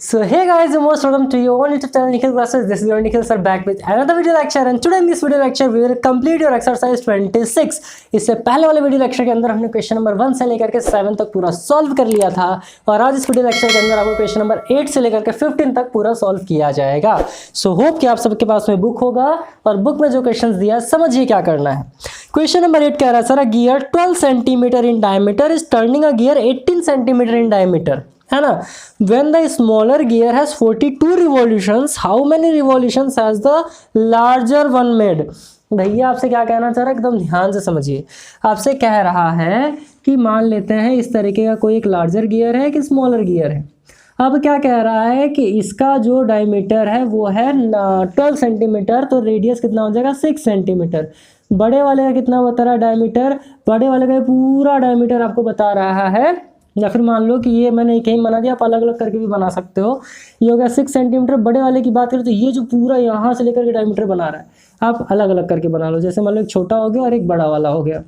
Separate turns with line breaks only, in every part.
So hey guys, you're most welcome to your own YouTube channel Nikhil Classes. This is your Nikhil sir back with another video lecture, and today in this video lecture we will complete your exercise 26. इससे पहले वाले video lecture के अंदर हमने question number 1 से लेकर के 7 तक पूरा सॉल्व कर लिया था, और आज इस वीडियो लेक्चर के अंदर आपको क्वेश्चन नंबर 8 से लेकर के 15 तक पूरा सॉल्व किया जाएगा। सो होप कि आप सबके पास में बुक होगा, और बुक में जो क्वेश्चन दिया समझिए क्या करना है। क्वेश्चन नंबर 8 कह रहा है sir, a gear 12 centimetre in diameter is turning a gear 18 centimetre in diameter, है ना। When the smaller gear has 42 revolutions, how many revolutions has the larger one made? भैया आपसे क्या कहना चाह रहा है, एकदम ध्यान से समझिए। आपसे कह रहा है कि मान लेते हैं इस तरीके का कोई एक लार्जर गियर है कि स्मॉलर गियर है। अब क्या कह रहा है कि इसका जो डायमीटर है वो है 12 सेंटीमीटर, तो रेडियस कितना हो जाएगा 6 सेंटीमीटर। बड़े वाले का कितना बता रहा है डायमीटर, बड़े वाले का पूरा डायमीटर आपको बता रहा है, या फिर मान लो कि ये मैंने एक ही बना दिया, आप अलग अलग करके भी बना सकते हो। ये हो गया 6 सेंटीमीटर। बड़े वाले की बात करें तो ये जो पूरा यहाँ से लेकर के डायमीटर बना रहा है, आप अलग अलग करके बना लो। जैसे मान लो एक छोटा हो गया और एक बड़ा वाला हो गया,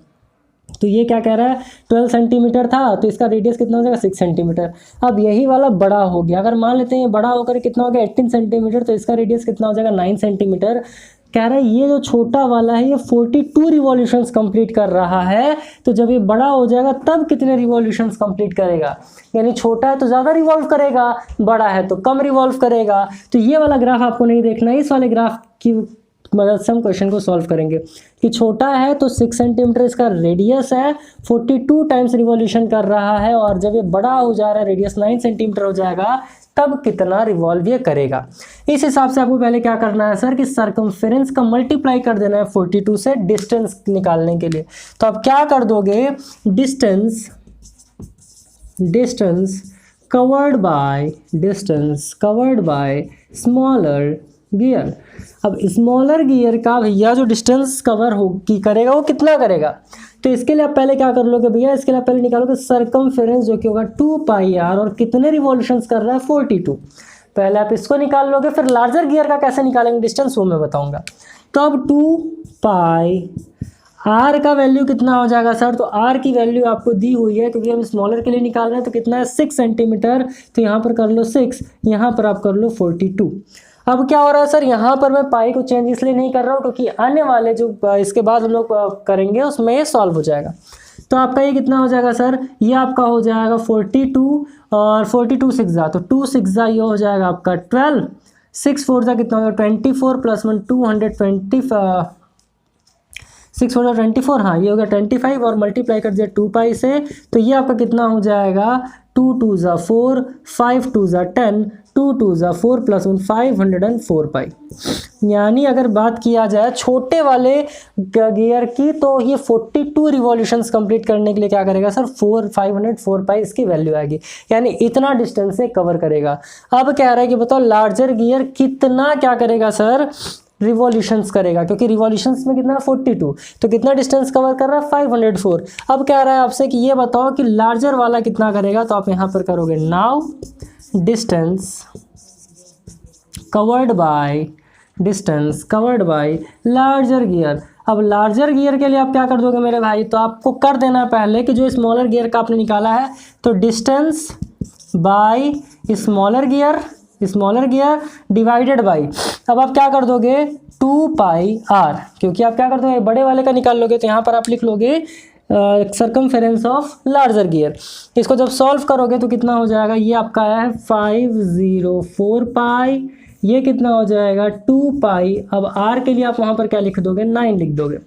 तो ये क्या कह रहा है 12 सेंटीमीटर था, तो इसका रेडियस कितना हो जाएगा 6 सेंटीमीटर। अब यही वाला बड़ा हो गया, अगर मान लेते हैं ये बड़ा होकर कितना हो गया 18 सेंटीमीटर, तो इसका रेडियस कितना हो जाएगा 9 सेंटीमीटर। कह रहा है ये जो छोटा वाला है ये 42 रिवॉल्यूशंस कंप्लीट कर रहा है, तो जब ये बड़ा हो जाएगा तब कितने रिवॉल्यूशंस कंप्लीट करेगा। यानी छोटा है तो ज़्यादा रिवॉल्व करेगा, बड़ा है तो कम रिवॉल्व करेगा। तो ये वाला ग्राफ आपको नहीं देखना है, इस वाले ग्राफ की मदद से हम क्वेश्चन को सॉल्व करेंगे कि छोटा है तो 6 सेंटीमीटर इसका रेडियस है, 42 टाइम्स रिवॉल्यूशन कर रहा है, और जब ये बड़ा हो जा रहा है रेडियस 9 सेंटीमीटर हो जाएगा तब कितना रिवॉल्व ये करेगा। इस हिसाब से आपको पहले क्या करना है सर कि सर्कमफेरेंस का मल्टीप्लाई कर देना है 42 से डिस्टेंस निकालने के लिए। तो आप क्या कर दोगे, distance covered by smaller gear. अब स्मॉलर गियर का भैया जो डिस्टेंस कवर हो की करेगा वो कितना करेगा, तो इसके लिए आप पहले क्या कर लोगे भैया, इसके लिए आप पहले निकालोगे सर्कमफेरेंस जो कि होगा 2πr, और कितने रिवॉल्यूशंस कर रहा है 42। पहले आप इसको निकाल लोगे, फिर लार्जर गियर का कैसे निकालेंगे डिस्टेंस वो मैं बताऊंगा। तो अब 2π r का वैल्यू कितना हो जाएगा सर, तो r की वैल्यू आपको दी हुई है क्योंकि हम स्मॉलर के लिए निकाल रहे हैं, तो कितना है 6 सेंटीमीटर, तो यहाँ पर कर लो 6, यहाँ पर आप कर लो 42। अब क्या हो रहा है सर, यहाँ पर मैं पाई को चेंज इसलिए नहीं कर रहा हूँ क्योंकि आने वाले जो इसके बाद हम लोग करेंगे उसमें ये सॉल्व हो जाएगा। तो आपका ये कितना हो जाएगा सर, ये आपका हो जाएगा 42, और 42 6 तो 2 6 ये हो जाएगा आपका 12, 6 4 कितना हो जाएगा 24 प्लस 1 220 6 4 24, हाँ ये हो गया 25, और मल्टीप्लाई कर दिया 2π से, तो ये आपका कितना हो जाएगा 2 2 4 5 2 10 2 2 4 प्लस 1 504π। यानी अगर बात किया जाए छोटे वाले गियर की, तो ये 42 रिवॉल्यूशंस कंप्लीट करने के लिए क्या करेगा सर 504π इसकी वैल्यू आएगी, यानी इतना डिस्टेंस से कवर करेगा। अब कह रहा है कि बताओ लार्जर गियर कितना क्या करेगा सर रिवॉल्यूशंस करेगा, क्योंकि रिवॉल्यूशंस में कितना 42, तो कितना डिस्टेंस कवर कर रहा है 504। अब कह रहा है आपसे कि ये बताओ कि लार्जर वाला कितना करेगा, तो आप यहाँ पर करोगे now distance covered by larger gear. अब लार्जर गियर के लिए आप क्या कर दोगे मेरे भाई, तो आपको कर देना पहले कि जो स्मॉलर गियर का आपने निकाला है, तो distance by smaller gear divided by, अब आप क्या कर दोगे 2πr, क्योंकि आप क्या कर दोगे बड़े वाले का निकाल लोगे, तो यहाँ पर आप लिख लोगे सर्कमफेरेंस ऑफ लार्जर गियर। इसको जब सॉल्व करोगे तो कितना हो जाएगा, ये आपका आया है 504π, ये कितना हो जाएगा 2π। अब r के लिए आप वहाँ पर क्या लिख दोगे 9 लिख दोगे।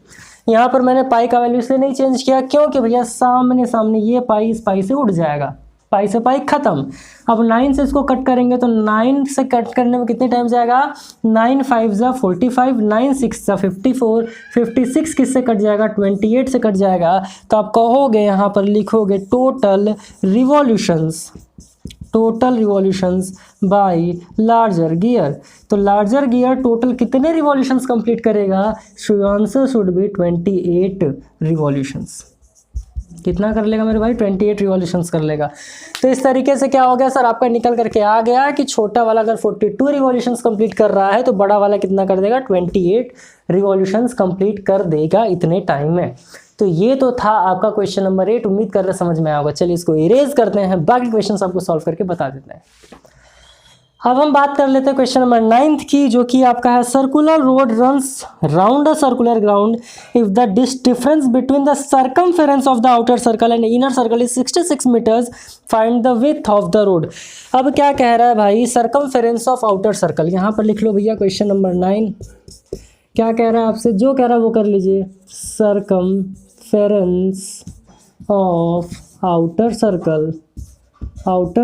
यहाँ पर मैंने पाई का वैल्यू इसलिए नहीं चेंज किया क्योंकि भैया सामने ये पाई इस पाई से उठ जाएगा, पाई से पाई खत्म। अब 9 से इसको कट करेंगे तो 9 से कट करने में कितने टाइम जाएगा, 9 5 45, 9 6 54, 56 किससे कट जाएगा 28 से कट जाएगा। तो आप कहोगे यहाँ पर लिखोगे total revolutions by larger gear. तो लार्जर गियर टोटल कितने रिवॉल्यूशंस कंप्लीट करेगा, आंसर शुड बी 28 रिवॉल्यूशंस। कितना कर लेगा मेरे भाई 28 रिवॉल्यूशंस कर लेगा। तो इस तरीके से क्या हो गया सर, आपका निकल करके आ गया कि छोटा वाला अगर 42 रिवॉल्यूशंस कंप्लीट कर रहा है तो बड़ा वाला कितना कर देगा 28 रिवॉल्यूशंस कंप्लीट कर देगा इतने टाइम में। तो ये तो था आपका क्वेश्चन नंबर 8। उम्मीद कर रहे समझ में आया होगा। चलिए इसको इरेज करते हैं, बाकी क्वेश्चन आपको सॉल्व करके बता देते हैं। अब हम बात कर लेते हैं क्वेश्चन नंबर 9 की, जो कि आपका है circular road runs round a circular ground if the difference between the circumference of the outer circle and inner circle is 66 metres, find the width of the road. अब क्या कह रहा है भाई, सर्कमफेरेंस ऑफ आउटर सर्कल, यहाँ पर लिख लो भैया क्वेश्चन नंबर 9 क्या कह रहा है आपसे, जो कह रहा है वो कर लीजिए। Circumference of outer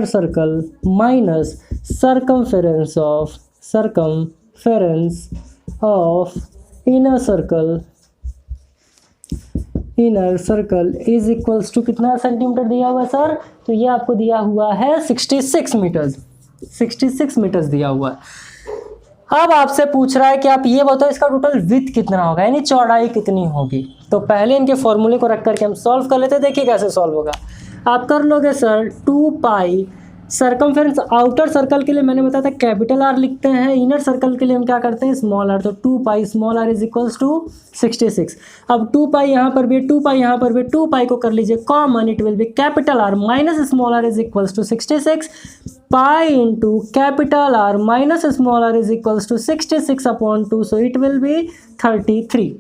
circle minus circumference of inner circle is equals to कितना सेंटीमीटर दिया हुआ है सर, तो ये आपको दिया हुआ है 66 मीटर्स दिया हुआ है। अब आपसे पूछ रहा है कि आप ये बताओ इसका टोटल विड्थ कितना होगा, यानी चौड़ाई कितनी होगी। तो पहले इनके फॉर्मूले को रख करके हम सॉल्व कर लेते हैं। देखिए कैसे सॉल्व होगा। आप कर लोगे सर 2 पाई सर्कमफेरेंस आउटर सर्कल के लिए मैंने बताया था कैपिटल आर लिखते हैं, इनर सर्कल के लिए हम क्या करते हैं स्मॉल आर। तो 2 pi small R is equals to 66। अब 2 पाई यहाँ पर भी 2 पाई यहाँ पर भी 2 पाई को कर लीजिए common, it will be capital R minus small R is equals to 66 pi into capital R minus small R is equals to 66 upon 2, so it will be 33।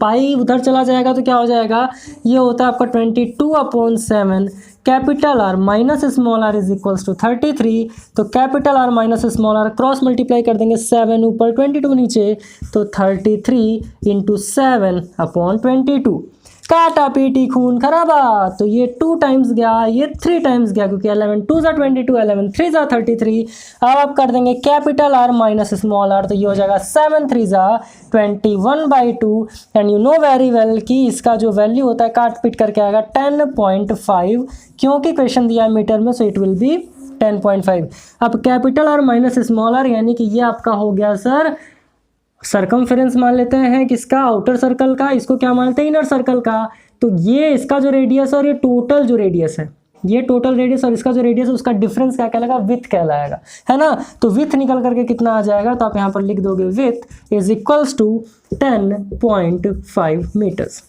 Pi उधर चला जाएगा तो क्या हो जाएगा, ये होता है आपका 22/7 capital R minus small R is equals to 33। तो capital R minus small R cross multiply कर देंगे, 7 ऊपर 22 नीचे, तो 33 इंटू 7/22। काटा पीटी खून खराबा, तो ये 2 टाइम्स गया, ये 3 टाइम्स गया, क्योंकि 11 2 ज़ा 22, 11 3 ज़ा 33। अब आप कर देंगे capital R minus small R, तो ये हो जाएगा 7 3 ज़ा 21/2। And you know very well कि इसका जो वैल्यू होता है काट पीट करके आएगा 10.5, क्योंकि क्वेश्चन दिया है मीटर में, सो इट विल बी 10.5। अब capital R minus small R यानी कि ये आपका हो गया सर सर्कमफेरेंस मान लेते हैं किसका, आउटर सर्कल का। इसको क्या मानते हैं, इनर सर्कल का। तो ये इसका जो रेडियस और ये टोटल जो रेडियस है, ये टोटल रेडियस और इसका जो रेडियस है उसका डिफरेंस क्या कहलाएगा, विड्थ कहलाएगा, है ना। तो विड्थ निकल करके कितना आ जाएगा, तो आप यहाँ पर लिख दोगे width is equals to 10.5 metres.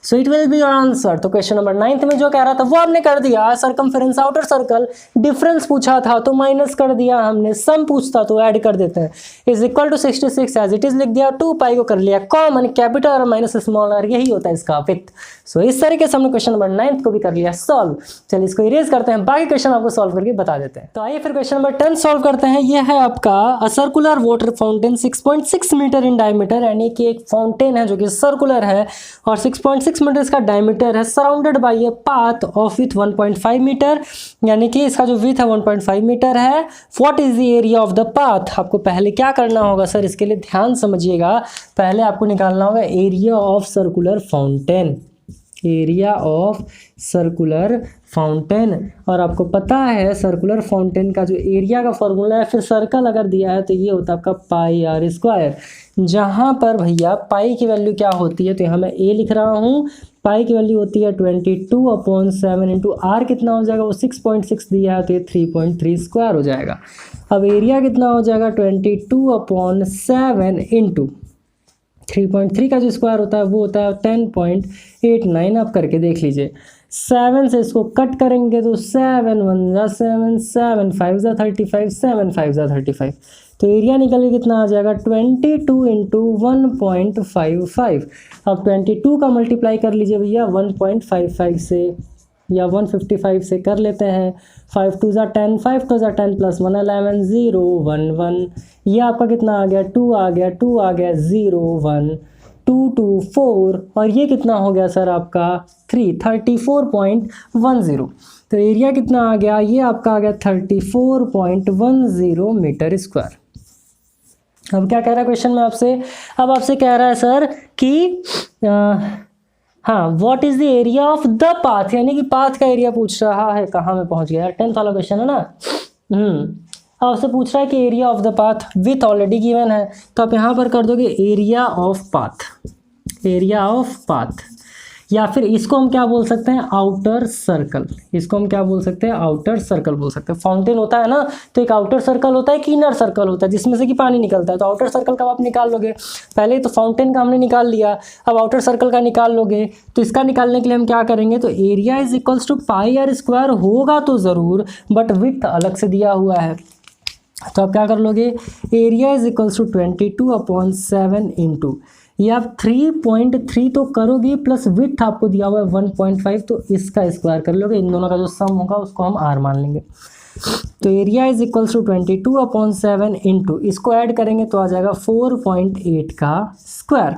So it will be your answer. तो क्वेश्चन नंबर 9 में जो कह रहा था वो हमने कर दिया, सर्कमफेरेंस आउटर सर्कल, डिफरेंस पूछा था तो माइनस कर दिया हमने, सम पूछता तो ऐड कर देते हैं। Is equal to 66 as it is लिख दिया, 2 पाई को कर लिया common, capital R minus small R, यही होता है इसका विड्थ। सो इस तरीके से हमने क्वेश्चन नंबर 9 को भी कर लिया सॉल्व। चलिए इसको इरेज करते हैं, बाकी क्वेश्चन आपको सॉल्व करके बता देते हैं। तो आइए फिर क्वेश्चन नंबर 10 सॉल्व करते हैं। ये है आपका a circular water fountain 6.6 metre in diameter, यानी कि एक फाउंटेन है जो कि सर्कुलर है और 6.6 मीटर इसका डायमीटर है, surrounded by a path of width 1.5 metre, यानी कि इसका जो विथ है 1.5 मीटर है। What is the area of the path. आपको पहले क्या करना होगा सर, इसके लिए ध्यान समझिएगा। पहले आपको निकालना होगा area of circular fountain, area of circular fountain. और आपको पता है सर्कुलर फाउंटेन का जो एरिया का फॉर्मूला है, फिर सर्कल अगर दिया है तो ये होता है आपका पाई आर स्क्वायर, जहाँ पर भैया पाई की वैल्यू क्या होती है, तो यहाँ मैं ए लिख रहा हूँ, पाई की वैल्यू होती है 22/7 इंटू आर कितना हो जाएगा, वो 6.6 दिया है तो ये 3.3 स्क्वायर हो जाएगा। अब एरिया कितना हो जाएगा 22/7 इंटू 3.3 का जो स्क्वायर होता है वो होता है 10.89। आप करके देख लीजिए, 7 से इसको कट करेंगे तो 7 1 जा 7, 7 5 जा 35, 7 5 जा 35। तो एरिया निकल के कितना आ जाएगा 22 इंटू 1.55। अब 22 का मल्टीप्लाई कर लीजिए भैया 1.55 से, या 155 से कर लेते हैं। 5 2 जा 10, 5 2 जा 10 प्लस 1 11 0 1 1। ये आपका कितना आ गया 2 आ गया, 2 आ गया 0 1 2 2 4, और ये कितना हो गया सर आपका 34.10। तो एरिया कितना आ गया, ये आपका आ गया 34.10 मीटर स्क्वायर। अब क्या कह रहा है क्वेश्चन में आपसे, अब आपसे कह रहा है सर कि हाँ what is the area of the path, यानी कि पाथ का एरिया पूछ रहा है। कहाँ में पहुंच गया, 10th वाला क्वेश्चन है ना। आपसे पूछ रहा है कि area of the path with already given है, तो आप यहाँ पर कर दोगे area of path, area of path, या फिर इसको हम क्या बोल सकते हैं, आउटर सर्कल। इसको हम क्या बोल सकते हैं, आउटर सर्कल बोल सकते हैं। फाउंटेन होता है ना, तो एक आउटर सर्कल होता है, एक इनर सर्कल होता है जिसमें से कि पानी निकलता है। तो आउटर सर्कल का आप निकाल लोगे, पहले तो फाउंटेन का हमने निकाल लिया, अब आउटर सर्कल का निकाल लोगे। तो इसका निकालने के लिए हम क्या करेंगे, तो area is equals to pi are square होगा तो ज़रूर, बट विड्थ अलग से दिया हुआ है। तो आप क्या कर लोगे, area is equals to 22/7 into, ये आप 3.3 तो करोगे प्लस विड्थ आपको दिया हुआ है 1.5, तो इसका स्क्वायर कर लोगे। इन दोनों का जो सम होगा उसको हम आर मान लेंगे। तो area is equals to 22/7 into, इसको ऐड करेंगे तो आ जाएगा 4.8 का स्क्वायर।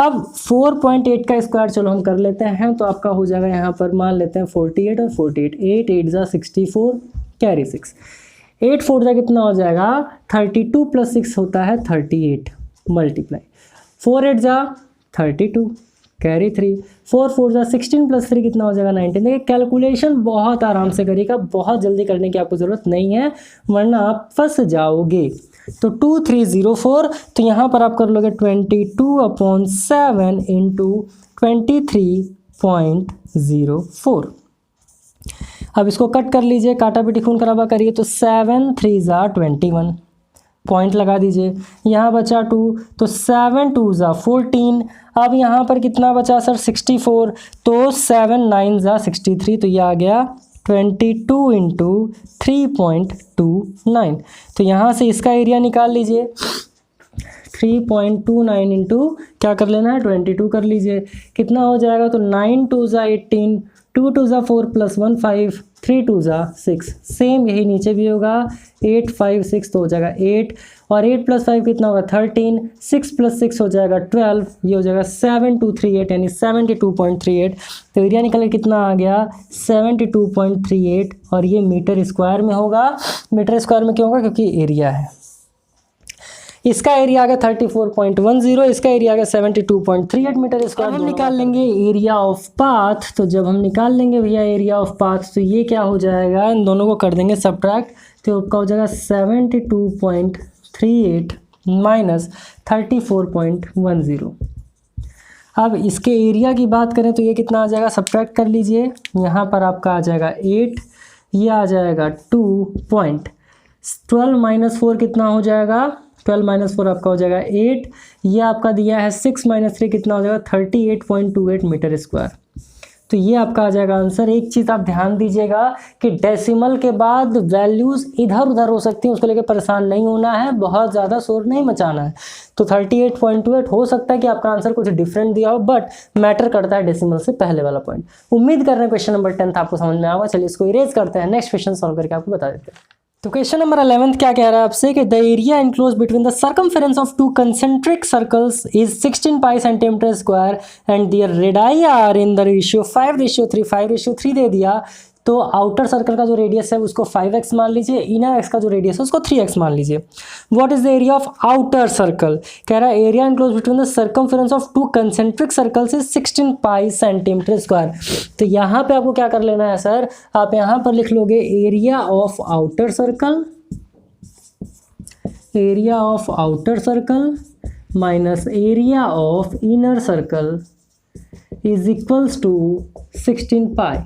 अब 4.8 का स्क्वायर चलो हम कर लेते हैं, तो आपका हो जाएगा यहाँ पर मान लेते हैं 48 और 48, 8 8 जा 64, कैरी 6, 8 4 जा कितना हो जाएगा 32 प्लस 6 होता है 38, मल्टीप्लाई 4 8 जा 32, कैरी 3, 4 4 जा 16 प्लस 3 कितना हो जाएगा 19। देखिए कैलकुलेशन बहुत आराम से करिएगा, बहुत जल्दी करने की आपको ज़रूरत नहीं है वरना आप फंस जाओगे। तो 2304, तो यहाँ पर आप कर लोगे 22/7 इंटू 23.04। अब इसको कट कर लीजिए, काटा पिटी खून खराबा करिए, तो 7 3 जा 21, पॉइंट लगा दीजिए। यहाँ बचा 2, तो 7 2 जा 14। अब यहाँ पर कितना बचा सर 64, तो 7 9 जा 63, तो ये आ गया 22 इंटू 3.29। तो यहाँ से इसका एरिया निकाल लीजिए, 3.29 इंटू क्या कर लेना है 22 कर लीजिए, कितना हो जाएगा, तो 9 2 जा 18, 2 2 जा 4 प्लस 1 5, 3 2 जा 6, सेम यही नीचे भी होगा 8 5 6, तो हो जाएगा 8, और 8 प्लस 5 कितना होगा 13, 6 प्लस 6 हो जाएगा 12, ये हो जाएगा 7238 यानी 72.38। तो एरिया निकल के कितना आ गया 72.38, और ये मीटर स्क्वायर में होगा। मीटर स्क्वायर में क्यों होगा, क्योंकि एरिया है। इसका एरिया आ गया 34.10, इसका एरिया आ गया 72.38 मीटर स्क्वायर। हम निकाल लेंगे एरिया ऑफ पाथ, तो जब हम निकाल लेंगे भैया एरिया ऑफ पाथ, तो ये क्या हो जाएगा, इन दोनों को कर देंगे सब्ट्रैक्ट, तो आपका हो जाएगा 72.38 माइनस 34.10। अब इसके एरिया की बात करें तो ये कितना आ जाएगा, सब्ट्रैक्ट कर लीजिए, यहाँ पर आपका आ जाएगा 8, ये आ जाएगा 2.12 माइनस 4 कितना हो जाएगा, 12 माइनस 4 आपका हो जाएगा 8, ये आपका दिया है 6 माइनस 3 कितना हो जाएगा 38.28 मीटर स्क्वायर। तो ये आपका आ जाएगा आंसर। एक चीज़ आप ध्यान दीजिएगा कि डेसिमल के बाद वैल्यूज़ इधर उधर हो सकती हैं, उसको लेकर परेशान नहीं होना है, बहुत ज़्यादा शोर नहीं मचाना है। तो 38.28 हो सकता है कि आपका आंसर कुछ डिफरेंट दिया हो, बट मैटर करता है डेसिमल से पहले वाला पॉइंट। उम्मीद कर रहे हैं क्वेश्चन नंबर 10 आपको समझ में आएगा। चलिए इसको इरेज करते हैं, नेक्स्ट क्वेश्चन सॉल्व करके आपको बता देते हैं। तो क्वेश्चन नंबर 11 क्या कह रहा है आपसे कि the area enclose between the circumference of two concentric circles is 16 pi centimetre square and their radii are in the ratio 5:3, 5:3 दे दिया। तो आउटर सर्कल का जो रेडियस है उसको 5x मान लीजिए, इनर एक्स का जो रेडियस है उसको 3x मान लीजिए। What is the area of outer circle, कह रहा है area enclose between the circumference of two concentric circles is 16 pi centimetre square. तो यहाँ पे आपको क्या कर लेना है सर, आप यहाँ पर लिख लोगे area of outer circle, area of outer circle minus area of inner circle is equals to 16 pi.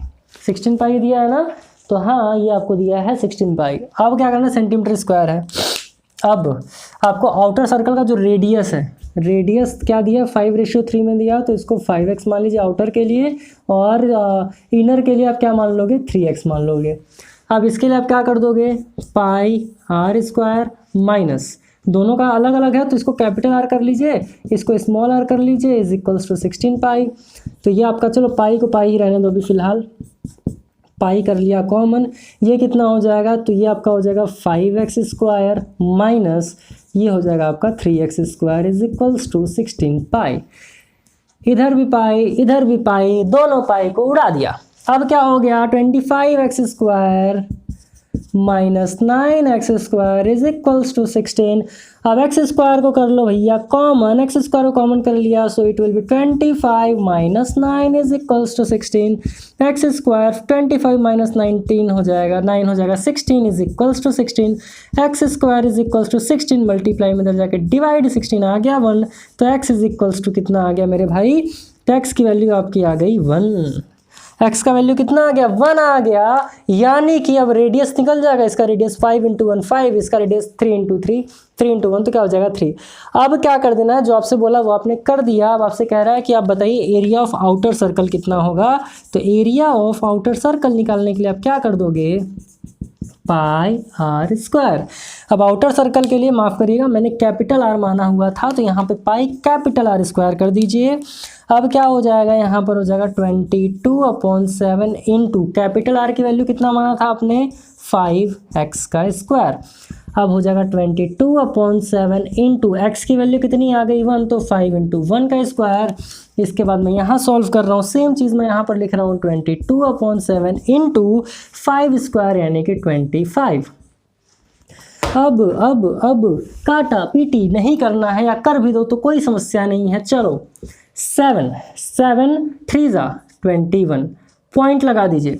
16 pi दिया है ना, तो हाँ ये आपको दिया है 16 पाई। अब क्या करना है, सेंटीमीटर स्क्वायर है। अब आपको आउटर सर्कल का जो रेडियस है, रेडियस क्या दिया 5:3 में दिया, तो इसको 5x मान लीजिए आउटर के लिए, और इनर के लिए आप क्या मान लोगे 3x मान लोगे। अब इसके लिए आप क्या कर दोगे, पाई आर स्क्वायर माइनस, दोनों का अलग अलग है तो इसको कैपिटल आर कर लीजिए, इसको स्मॉल आर कर लीजिए, इज इक्वल्स टू 16 पाई। तो ये आपका, चलो पाई को पाई ही रहने दो अभी फिलहाल, पाई कर लिया कॉमन, ये कितना हो जाएगा, तो ये आपका हो जाएगा 5x स्क्वायर माइनस ये हो जाएगा आपका 3x square is equals to 16 pi. इधर भी पाई इधर भी पाई, दोनों पाई को उड़ा दिया। अब क्या हो गया 25x square minus 9x square is equals to 16। अब x स्क्वायर को कर लो भैया कॉमन, x स्क्वायर को कॉमन कर लिया, so it will be 25 minus 9 is equals to 16। x square 25 minus 19 हो जाएगा, 9 हो जाएगा 16 is equals to 16। x square is equals to 16 multiply में इधर जाके डिवाइड 16 आ गया 1, तो x इज इक्वल्स टू कितना आ गया मेरे भाई तो एक्स की वैल्यू आपकी आ गई 1। एक्स का वैल्यू कितना आ गया, 1 आ गया, यानी कि अब रेडियस निकल जाएगा। इसका रेडियस 5 × 1 5, इसका रेडियस 3 × 3 3 × 1, तो क्या हो जाएगा 3। अब क्या कर देना है, जो आपसे बोला वो आपने कर दिया। अब आपसे कह रहा है कि आप बताइए एरिया ऑफ आउटर सर्कल कितना होगा। तो एरिया ऑफ आउटर सर्कल निकालने के लिए आप क्या कर दोगे, पाई आर स्क्वायर। अब आउटर सर्कल के लिए माफ़ करिएगा, मैंने कैपिटल आर माना हुआ था, तो यहाँ पे पाई कैपिटल आर स्क्वायर कर दीजिए। अब क्या हो जाएगा, यहाँ पर हो जाएगा 22/7 इंटू कैपिटल आर की वैल्यू कितना माना था आपने, 5x का स्क्वायर। अब हो जाएगा 22/7 इंटू एक्स की वैल्यू कितनी आ गई 1, तो 5 × 1 का स्क्वायर। इसके बाद मैं यहाँ सॉल्व कर रहा हूँ, सेम चीज़ मैं यहाँ पर लिख रहा हूँ 22/7 इंटू 5 स्क्वायर यानी कि 25। अब काटा पीटी नहीं करना है, या कर भी दो तो कोई समस्या नहीं है। चलो 7 3 × 21 पॉइंट लगा दीजिए।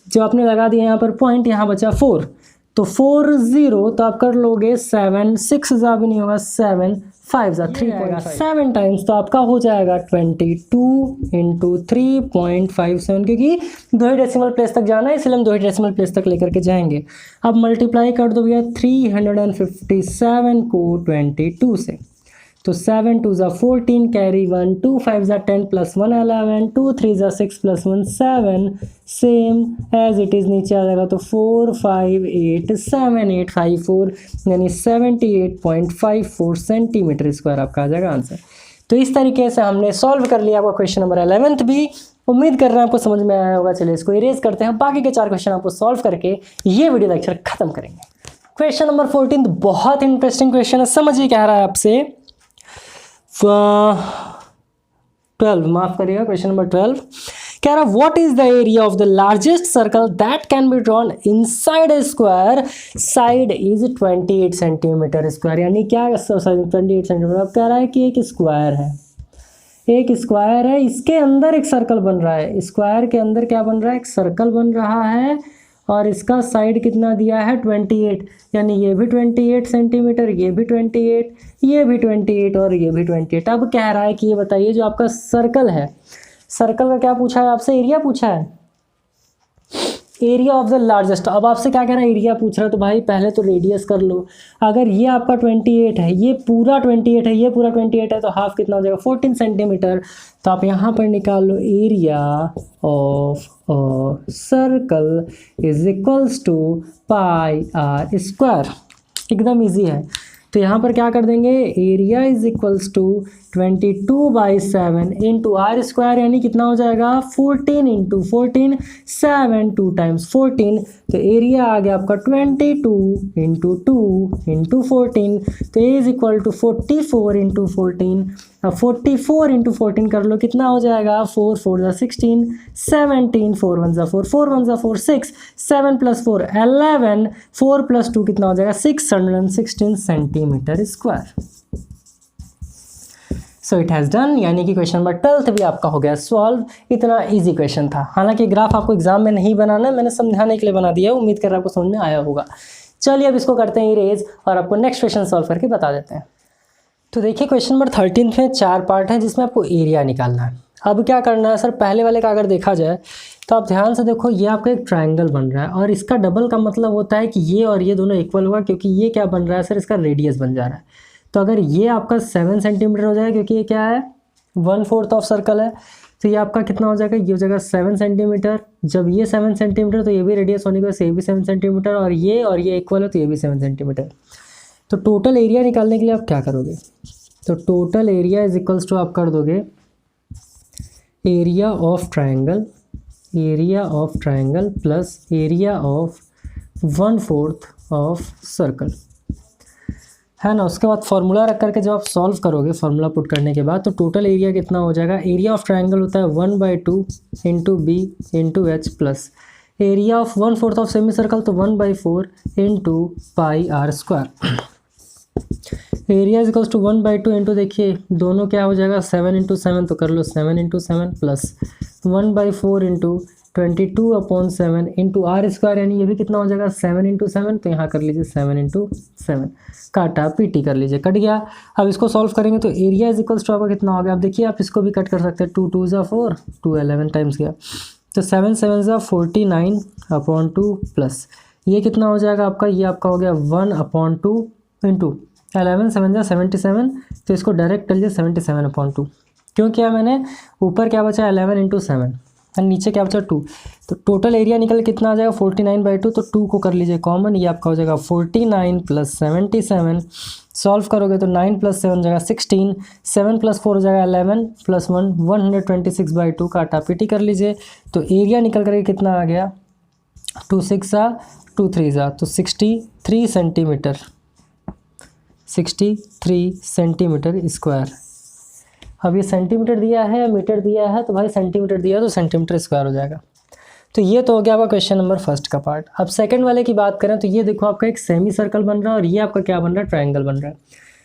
जो आपने लगा दिया यहाँ पर पॉइंट, यहाँ बचा 4, तो 4 0, तो आप कर लोगे 7 6 जा भी नहीं होगा, 7 5 जा 3.7 टाइम्स, तो आपका हो जाएगा 22 × 3.57, क्योंकि 2 ही डेसिमल प्लेस तक जाना है, इसलिए हम 2 ही डेसिमल प्लेस तक लेकर के जाएंगे। अब मल्टीप्लाई कर दो भैया 357 को 22 से, तो 7 2 ज़ा 14 कैरी 1, 2 5 ज़ा 10 + 1 11, 2 3 ज़ा 6 + 1 7, सेम एज इट इज़ नीचे आ जाएगा, तो 4 5 8 7 8 5 4 यानी 78.54 सेंटीमीटर स्क्वायर आपका आ जाएगा आंसर। तो इस तरीके से हमने सॉल्व कर लिया आपका क्वेश्चन नंबर 11th भी। उम्मीद कर रहे हैं आपको समझ में आया होगा। चलिए इसको इरेज करते हैं, बाकी के 4 क्वेश्चन आपको सॉल्व करके ये वीडियो लेक्चर खत्म करेंगे। क्वेश्चन नंबर 14 बहुत इंटरेस्टिंग क्वेश्चन है, समझिए कह रहा है आपसे 12, माफ करिएगा, क्वेश्चन नंबर 12 कह रहा what is the area of the largest circle that can be drawn inside a square, side is 28 centimetre square. यानी क्या 28 सेंटीमीटर। अब कह रहा है कि एक स्क्वायर है, इसके अंदर एक सर्कल बन रहा है, स्क्वायर के अंदर क्या बन रहा है, एक सर्कल बन रहा है, और इसका साइड कितना दिया है 28, यानी ये भी 28 सेंटीमीटर, ये भी 28, ये भी 28 और ये भी 28। अब कह रहा है कि ये बताइए जो आपका सर्कल है, सर्कल का क्या पूछा है आपसे, एरिया पूछा है, एरिया ऑफ द लार्जेस्ट। अब आपसे क्या कह रहा है, एरिया पूछ रहा है, तो भाई पहले तो रेडियस कर लो। अगर ये आपका 28 है, ये पूरा 28 है, ये पूरा 28 है, तो हाफ कितना हो जाएगा 14 सेंटीमीटर। तो आप यहाँ पर निकाल लो area of circle is equals to pi are square. एकदम इजी है। तो यहाँ पर क्या कर देंगे, area is equals to 22/7 into are square, यानी कितना हो जाएगा 14 × 14, 7 2 टाइम्स 14, तो एरिया आ गया आपका 22 × 2 × 14, तो ए इज इक्वल टू 44 × 14। अब 44 × 14 कर लो, कितना हो जाएगा 4 4 ज़ा 16, 17 4 1 ज़ा 4 4 1 ज़ा 4 6, 7 + 4 11, 4 + 2 कितना हो जाएगा 616 centimetre square. So it has done, यानी कि क्वेश्चन नंबर 12 भी आपका हो गया सॉल्व। इतना इजी क्वेश्चन था, हालांकि ग्राफ आपको एग्जाम में नहीं बनाना, मैंने समझाने के लिए बना दिया। उम्मीद कर रहा हूं आपको समझ में आया होगा। चलिए अब इसको करते हैं इरेज और आपको नेक्स्ट क्वेश्चन सॉल्व करके बता देते हैं। तो देखिए क्वेश्चन नंबर 13 में 4 पार्ट हैं जिसमें आपको एरिया निकालना है। अब क्या करना है सर, पहले वाले का अगर देखा जाए तो आप ध्यान से देखो, ये आपका एक ट्रायंगल बन रहा है और इसका डबल का मतलब होता है कि ये और ये दोनों इक्वल होगा, क्योंकि ये क्या बन रहा है सर, इसका रेडियस बन जा रहा है। तो अगर ये आपका 7 सेंटीमीटर हो जाएगा, क्योंकि ये क्या है 1/4 ऑफ सर्कल है, तो ये आपका कितना हो जाएगा, ये हो जाएगा 7 सेंटीमीटर। जब ये 7 सेंटीमीटर तो ये भी रेडियस होने की वजह से ये भी 7 सेंटीमीटर, और ये इक्वल है तो ये भी 7 सेंटीमीटर। तो टोटल एरिया निकालने के लिए आप क्या करोगे, तो total area is equals to आप कर दोगे area of triangle plus area of 1/4 of circle, है ना। उसके बाद फार्मूला रख करके जब आप सॉल्व करोगे, फार्मूला पुट करने के बाद, तो टोटल एरिया कितना हो जाएगा, एरिया ऑफ ट्रायंगल होता है 1/2 into B into H, plus area of 1/4 of semi circle तो 1/4 into pi are square. Area is equals to 1/2 into, देखिए दोनों क्या हो जाएगा 7 × 7, तो कर लो 7 × 7 plus 1/4 into 22/7 into are square, यानी ये भी कितना हो जाएगा 7 इंटू 7, तो यहाँ कर लीजिए 7 इंटू 7, काटा पीटी कर लीजिए, कट गया। अब इसको सॉल्व करेंगे तो एरिया इज इक्वल्स टू आपका कितना हो गया, अब देखिए आप इसको भी कट कर सकते हैं, 2 2 ज़ा 4, 2 11 टाइम्स गया, तो 7 7 ज़ा 49/2 प्लस ये कितना हो जाएगा आपका, ये आपका हो गया 1/2 इंटू 11 7 ज़ा 77, तो इसको डायरेक्ट कर लीजिए 77/2, क्यों किया मैंने, ऊपर क्या बचा 11 इंटू 7 और नीचे क्या बचा 2, तो टोटल एरिया निकल कितना आ जाएगा 49/2, तो 2 को कर लीजिए कॉमन, ये आपका हो जाएगा 49 + 77, सॉल्व करोगे तो 9 + 7 हो जाएगा 16, 7 + 4 हो जाएगा 11 + 1 126/2, काटा पीटी कर लीजिए, तो एरिया निकल करके कितना आ गया 2 6 ज़ा 2 3 ज़ा, तो 63 सेंटीमीटर, 63 सेंटीमीटर स्क्वायर। अब ये सेंटीमीटर दिया है, मीटर दिया है, तो भाई सेंटीमीटर दिया है तो सेंटीमीटर स्क्वायर हो जाएगा। तो ये तो हो गया आपका क्वेश्चन नंबर फर्स्ट का पार्ट। अब सेकंड वाले की बात करें तो ये देखो आपका एक सेमी सर्कल बन रहा है और ये आपका क्या बन रहा है, ट्रायंगल बन रहा है।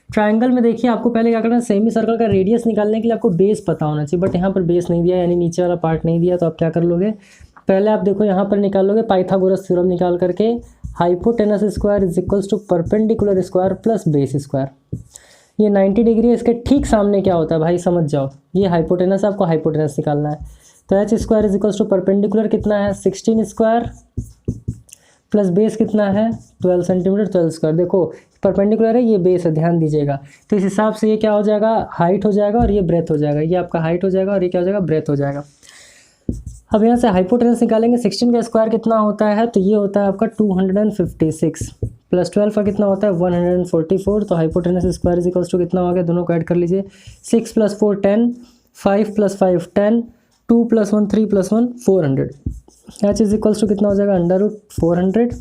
ट्रायंगल में देखिए आपको पहले क्या करना है, सेमी सर्कल का रेडियस निकालने के लिए आपको बेस पता होना चाहिए, बट यहाँ पर बेस नहीं दिया, यानी नीचे वाला पार्ट नहीं दिया, तो आप क्या कर लोगे, पहले आप देखो यहाँ पर निकाल लोगे पाइथागोरस थ्योरम निकाल करके, hypotenuse square is equals to perpendicular square plus base square. ये 90 डिग्री है, इसके ठीक सामने क्या होता है भाई समझ जाओ, ये हाइपोटेनस है, आपको हाइपोटेनस निकालना है, तो H square is equals to perpendicular कितना है 16 स्क्वायर प्लस बेस कितना है 12 सेंटीमीटर 12 स्क्वायर। देखो परपेंडिकुलर है, ये बेस है, ध्यान दीजिएगा, तो इस हिसाब से ये क्या हो जाएगा, हाइट हो जाएगा और ये ब्रेथ हो जाएगा, ये आपका हाइट हो जाएगा और ये क्या हो जाएगा, ब्रेथ हो जाएगा। अब यहाँ से हाइपोटेनस निकालेंगे, 16 का स्क्वायर कितना होता है, तो ये होता है आपका 256 प्लस 12 का कितना होता है 144, तो hypotenuse square is equals to कितना हो गया, दोनों को ऐड कर लीजिए, 6 + 4 10, 5 + 5 10, 2 + 1 3 + 1 400, एच इज इक्वल्स टू कितना हो जाएगा √400,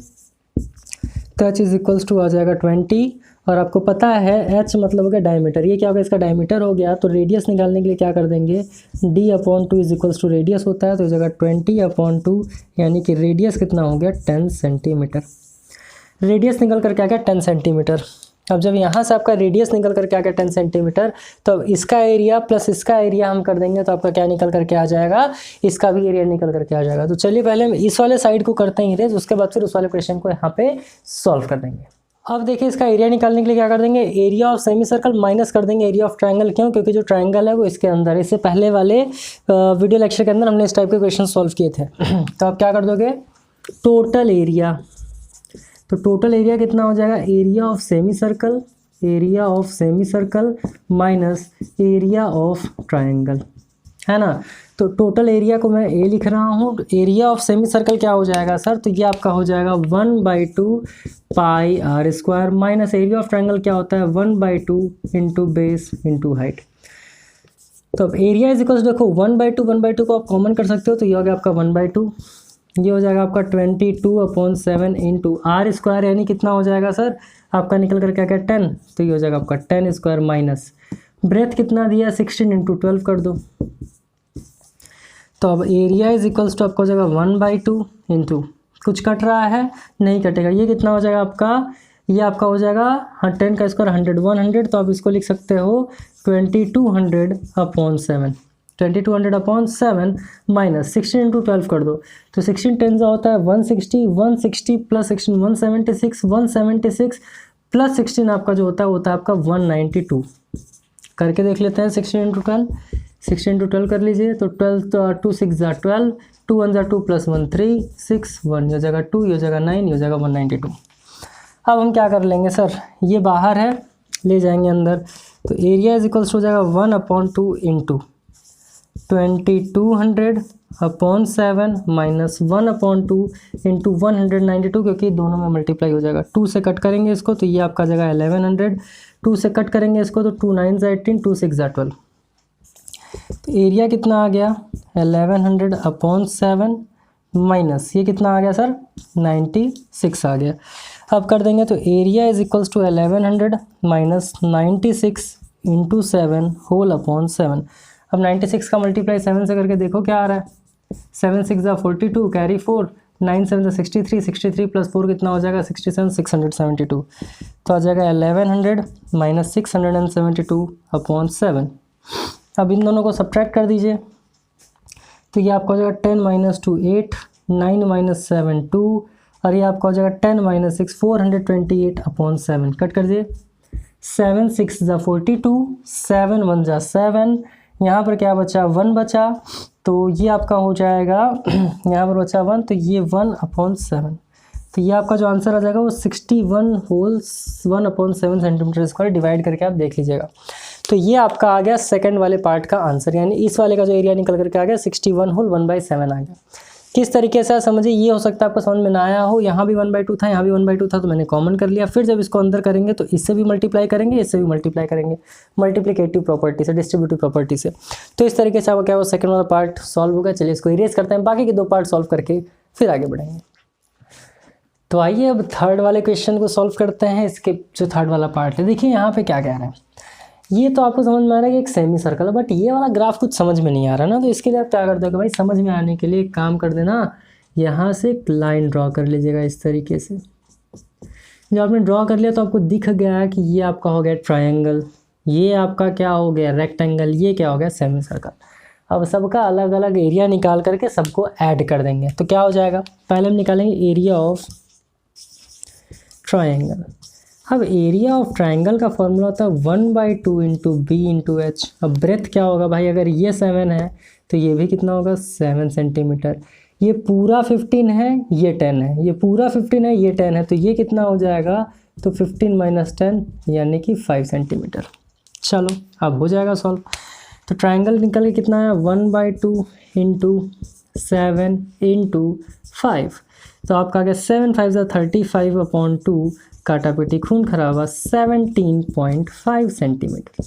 तो एच इज इक्वल्स टू आ जाएगा 20, और आपको पता है एच मतलब हो गया डायमीटर, ये क्या होगा इसका डायमीटर हो गया, तो रेडियस निकालने के लिए क्या कर देंगे, d/2 is equals to radius होता है, तो इस जगह 20/2, यानी कि रेडियस कितना हो गया 10 सेंटीमीटर। रेडियस निकल कर क्या गया 10 सेंटीमीटर। अब जब यहाँ से आपका रेडियस निकल कर क्या गया 10 सेंटीमीटर, तो इसका एरिया प्लस इसका एरिया हम कर देंगे, तो आपका क्या निकल कर के आ जाएगा, इसका भी एरिया निकल कर के आ जाएगा। तो चलिए पहले हम इस वाले साइड को करते हैं इरेज, उसके बाद फिर उस वाले क्वेश्चन को यहाँ पे सॉल्व कर देंगे। अब देखिए इसका एरिया निकालने के लिए क्या कर देंगे, area of semi circle minus कर देंगे एरिया ऑफ ट्रायंगल, क्यों, क्योंकि जो ट्रायंगल है वो इसके अंदर, इससे पहले वाले वीडियो लेक्चर के अंदर हमने इस टाइप के क्वेश्चन सॉल्व किए थे। तो आप क्या कर दोगे, टोटल एरिया, तो टोटल एरिया कितना हो जाएगा, area of semi circle, area of semi circle minus area of triangle, है ना। तो टोटल एरिया को मैं ए लिख रहा हूँ, एरिया ऑफ सेमी सर्कल क्या हो जाएगा सर, तो ये आपका हो जाएगा 1/2 pi are square, minus area of triangle क्या होता है 1/2 इंटू बेस इंटू हाइट। तो अब एरिया इज इक्वल्स, देखो 1/2 को आप कॉमन कर सकते हो, तो ये हो गया आपका 1/2, ये हो जाएगा आपका 22/7 इंटू आर स्क्वायर, यानी कितना हो जाएगा सर आपका निकल कर क्या क्या 10, तो ये हो जाएगा आपका 10 स्क्वायर, माइनस ब्रेथ कितना दिया 16 इंटू 12 कर दो, तो अब एरिया इज इक्वल्स टू आपका हो जाएगा 1/2 इंटू, कुछ कट रहा है नहीं कटेगा, ये कितना हो जाएगा आपका, ये आपका हो जाएगा 10 का स्क्वायर 100 100, तो आप इसको लिख सकते हो 2200/7, 2200/7 माइनस 16 इंटू 12 कर दो, तो 16 10 होता है 160, 160 प्लस 16 176, 176 प्लस 16 आपका जो होता है आपका 192। करके देख लेते हैं 16 इंटू 12, 16 इंटू 12 कर लीजिए, तो 12 तो 2 6 ज़ा 12, 2 1 ज़ा 2 प्लस 1 3 6 1, ये हो जाएगा 2, ये हो जाएगा 9, ये हो जाएगा 192। अब हम क्या कर लेंगे सर, ये बाहर है ले जाएंगे अंदर, तो एरिया इज इक्वल्स हो जाएगा 1/2 इंटू 2200/7 माइनस 1/2 इंटू 192, क्योंकि दोनों में मल्टीप्लाई हो जाएगा, 2 से कट करेंगे इसको तो ये आपका जगह 1100, 2 से कट करेंगे इसको तो 2 9 ज़ा 18, 2 6 ज़ा 12, तो एरिया कितना आ गया 1100/7 माइनस ये कितना आ गया सर 96 आ गया। अब कर देंगे तो area is equals to 1100 minus 96 into 7 whole upon 7। अब 96 का मल्टीप्लाई 7 से करके देखो क्या आ रहा है, 7 6 ज़ा 42 कैरी 4, 9 7 ज़ा 63, 63 प्लस 4 कितना हो जाएगा 67, 672, तो आ जाएगा 1100 माइनस 672 अपॉन 7। अब इन दोनों को सब्ट्रैक्ट कर दीजिए, तो ये आपका हो जाएगा 10 माइनस 2 8, 9 माइनस 7 2, और ये आपका हो जाएगा 10 माइनस 6 428/7। कट कर दिए, 7 6 ज़ा 42, 7 1 ज़ा 7, यहाँ पर क्या बचा 1 बचा, तो ये आपका हो जाएगा यहाँ पर बचा 1, तो ये 1/7। तो ये आपका जो आंसर आ जाएगा वो 61 होल 1/7 सेंटीमीटर स्क्वायर डिवाइड करके आप देख लीजिएगा। तो ये आपका आ गया सेकंड वाले पार्ट का आंसर, यानी इस वाले का जो एरिया निकल करके आ गया 61 होल 1/7 आ गया। किस तरीके से समझिए, ये हो सकता है आपको समझ में ना आया हो, यहाँ भी 1/2 था, यहाँ भी 1/2 था, तो मैंने कॉमन कर लिया। फिर जब इसको अंदर करेंगे तो इससे भी मल्टीप्लाई करेंगे, इससे भी मल्टीप्लाई करेंगे, मल्टीप्लिकेटिव प्रॉपर्टी से, डिस्ट्रीब्यूटिव प्रॉपर्टी से। तो इस तरीके से आपका क्या वो सेकंड वाला पार्ट सॉल्व होगा। चलिए इसको इरेज करते हैं, बाकी के 2 पार्ट सॉल्व करके फिर आगे बढ़ेंगे। तो आइए अब थर्ड वाले क्वेश्चन को सॉल्व करते हैं। इसके जो थर्ड वाला पार्ट है, देखिए यहाँ पे क्या कह रहे हैं। ये तो आपको समझ में आ रहा है कि एक सेमी सर्कल है, बट ये वाला ग्राफ कुछ समझ में नहीं आ रहा ना, तो इसके लिए आप क्या कर दोगे भाई, समझ में आने के लिए एक काम कर देना, यहाँ से एक लाइन ड्रॉ कर लीजिएगा इस तरीके से। जब आपने ड्रॉ कर लिया तो आपको दिख गया कि ये आपका हो गया ट्रायंगल, ये आपका क्या हो गया रेक्टेंगल, ये क्या हो गया सेमी सर्कल। अब सबका अलग अलग एरिया निकाल करके सबको ऐड कर देंगे, तो क्या हो जाएगा, पहले हम निकालेंगे एरिया ऑफ ट्रायंगल। अब एरिया ऑफ ट्रायंगल का फॉर्मूला होता है 1/2 इंटू बी इंटू एच। अब ब्रेथ क्या होगा भाई, अगर ये 7 है तो ये भी कितना होगा 7 सेंटीमीटर। ये पूरा 15 है, ये 10 है, ये पूरा 15 है, ये 10 है, तो ये कितना हो जाएगा, तो 15 माइनस 10 यानी कि 5 सेंटीमीटर। चलो अब हो जाएगा सॉल्व। तो ट्रायंगल निकल के कितना है 1/2 इंटू 7 इंटू 5। तो आपका आ गया 7 5 ज़ा 35/2, काटा पीटी खून खराबा 17.5 सेंटीमीटर।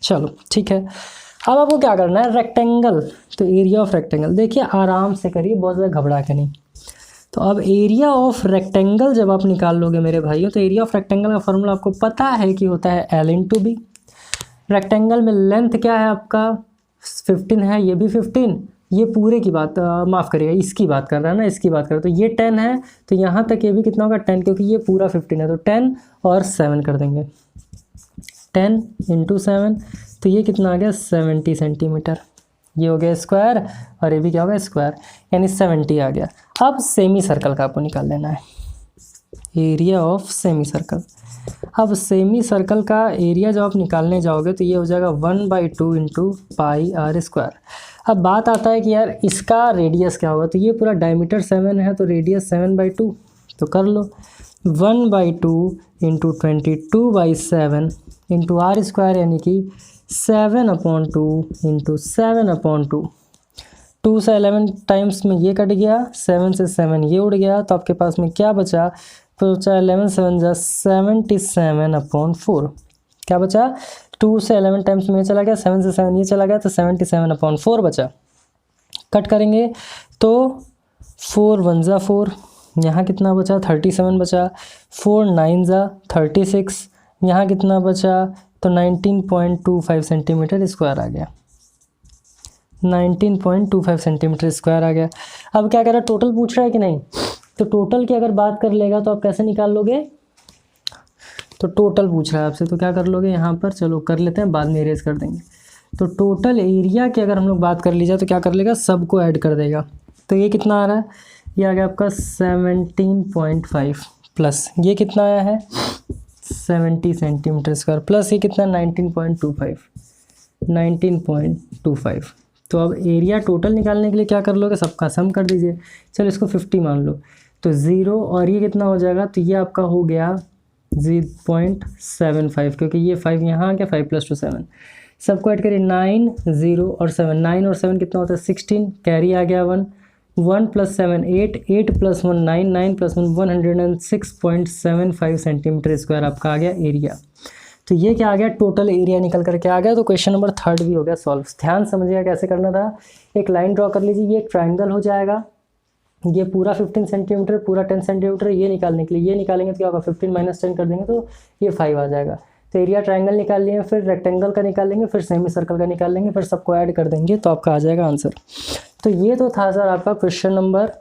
चलो ठीक है, अब आपको क्या करना है रेक्टेंगल। तो एरिया ऑफ रेक्टेंगल देखिए आराम से करिए, बहुत ज़्यादा घबरा के नहीं। तो अब एरिया ऑफ रेक्टेंगल जब आप निकाल लोगे मेरे भाइयों, तो एरिया ऑफ रेक्टेंगल का फॉर्मूला आपको पता है कि होता है L इंटू बी। रेक्टेंगल में लेंथ क्या है आपका 15 है, ये भी 15, ये पूरे की बात माफ़ करिएगा इसकी बात कर रहा है ना, इसकी बात कर रहा है। तो ये 10 है, तो यहाँ तक ये भी कितना होगा 10, क्योंकि ये पूरा 15 है, तो 10 और 7 कर देंगे, 10 इंटू 7, तो ये कितना आ गया 70 सेंटीमीटर। ये हो गया स्क्वायर और ये भी क्या होगा स्क्वायर, यानी 70 आ गया। अब सेमी सर्कल का आपको निकाल लेना है, एरिया ऑफ सेमी सर्कल। अब सेमी सर्कल का एरिया जब आप निकालने जाओगे तो ये हो जाएगा 1/2 इंटू पाई आर स्क्वायर। अब बात आता है कि यार इसका रेडियस क्या होगा, तो ये पूरा डायमीटर 7 है, तो रेडियस 7/2, तो कर लो 1/2 इंटू 22/7 इंटू आर स्क्वायर, यानी कि 7/2 इंटू 7/2। 2 से 11 टाइम्स में ये कट गया, 7 से 7 ये उड़ गया, तो आपके पास में क्या बचा, तो बचा 11 7 जा 77/4। क्या बचा, 2 से 11 टाइम्स में ये चला गया, 7 से 7 ये चला गया, तो 77/4 बचा। कट करेंगे तो 4 1 जा 4, यहाँ कितना बचा 37 बचा, 4 9 जा 36, यहाँ कितना बचा, तो 19.25 सेंटीमीटर स्क्वायर आ गया, 19.25 सेंटीमीटर स्क्वायर आ गया। अब क्या कह रहा है, टोटल पूछ रहा है कि नहीं, तो टोटल की अगर बात कर लेगा तो आप कैसे निकाल लोगे, तो टोटल पूछ रहा है आपसे, तो क्या कर लोगे यहाँ पर, चलो कर लेते हैं बाद में इरेज कर देंगे। तो टोटल एरिया की अगर हम लोग बात कर लीजिए तो क्या कर लेगा, सबको ऐड कर देगा। तो ये कितना आ रहा है, ये आ गया आपका 17.5 प्लस ये कितना आया है 70 सेंटीमीटर स्क्वायर, प्लस ये कितना 19.25। तो अब एरिया टोटल निकालने के लिए क्या कर लोगे, सबका सम कर दीजिए। चलो इसको 50 मान लो, तो 0 और ये कितना हो जाएगा, तो ये आपका हो गया 0.75, क्योंकि ये 5 यहाँ आ गया, 5 + 2 7, सबको ऐड करिए 9 0 और 7, 9 और 7 कितना होता है 16, कैरी आ गया 1, 1 + 7 8, 8 + 1 9, 9 + 1 106.75 सेंटीमीटर स्क्वायर आपका आ गया एरिया। तो ये क्या आ गया, टोटल एरिया निकल करके आ गया। तो क्वेश्चन नंबर 3 भी हो गया सॉल्व। ध्यान समझिएगा कैसे करना था, एक लाइन ड्रॉ कर लीजिए, ये एक ट्राइंगल हो जाएगा, ये पूरा 15 सेंटीमीटर, पूरा 10 सेंटीमीटर, ये निकालने के लिए ये निकालेंगे तो क्या होगा 15 - 10 कर देंगे तो ये 5 आ जाएगा। तो एरिया ट्राइंगल निकाल लिए, फिर रेक्टेंगल का निकाल लेंगे, फिर सेमी सर्कल का निकाल लेंगे, फिर सबको ऐड कर देंगे तो आपका आ जाएगा आंसर। तो ये तो था सर आपका क्वेश्चन नंबर